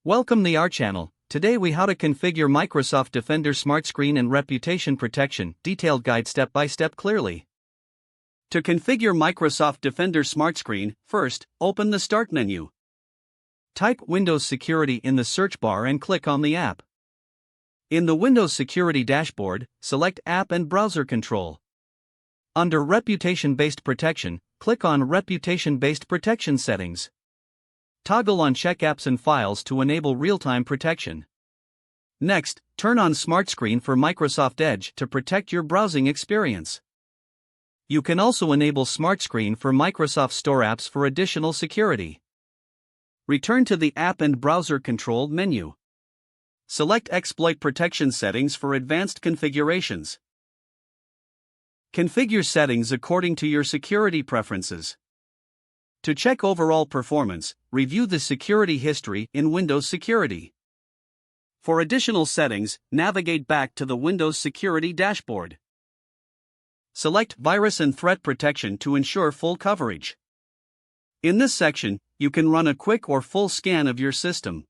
Welcome to our channel. Today we how to configure Microsoft Defender SmartScreen and reputation protection, detailed guide step by step clearly. To configure Microsoft Defender SmartScreen, first, open the Start menu. Type Windows Security in the search bar and click on the app. In the Windows Security dashboard, select App and Browser Control. Under Reputation-Based Protection, click on Reputation-Based Protection Settings. Toggle on Check Apps and Files to enable real-time protection. Next, turn on SmartScreen for Microsoft Edge to protect your browsing experience. You can also enable SmartScreen for Microsoft Store apps for additional security. Return to the App and Browser Control menu. Select Exploit Protection Settings for advanced configurations. Configure settings according to your security preferences. To check overall performance, review the security history in Windows Security. For additional settings, navigate back to the Windows Security dashboard. Select Virus and Threat Protection to ensure full coverage. In this section, you can run a quick or full scan of your system.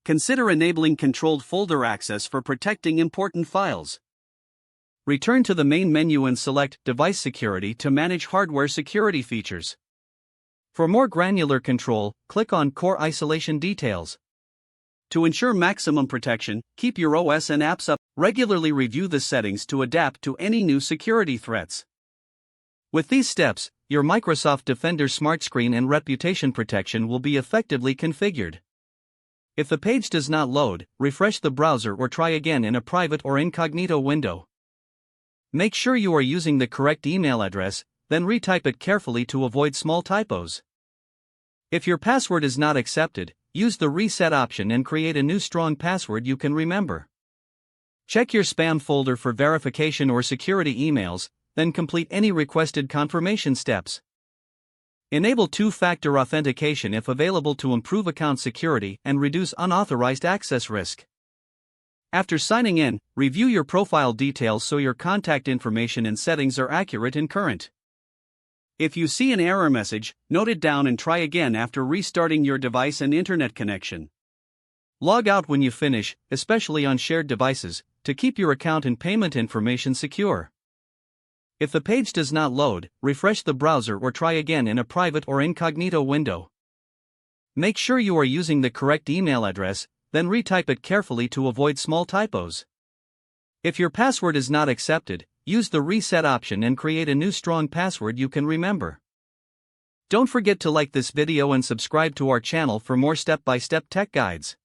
Consider enabling controlled folder access for protecting important files. Return to the main menu and select Device Security to manage hardware security features. For more granular control, click on Core Isolation Details. To ensure maximum protection, keep your OS and apps up. Regularly review the settings to adapt to any new security threats. With these steps, your Microsoft Defender SmartScreen and reputation protection will be effectively configured. If the page does not load, refresh the browser or try again in a private or incognito window. Make sure you are using the correct email address, then retype it carefully to avoid small typos. If your password is not accepted, use the reset option and create a new strong password you can remember. Check your spam folder for verification or security emails, then complete any requested confirmation steps. Enable two-factor authentication if available to improve account security and reduce unauthorized access risk. After signing in, review your profile details so your contact information and settings are accurate and current. If you see an error message, note it down and try again after restarting your device and internet connection. Log out when you finish, especially on shared devices, to keep your account and payment information secure. If the page does not load, refresh the browser or try again in a private or incognito window. Make sure you are using the correct email address, then retype it carefully to avoid small typos. If your password is not accepted, use the reset option and create a new strong password you can remember. Don't forget to like this video and subscribe to our channel for more step-by-step tech guides.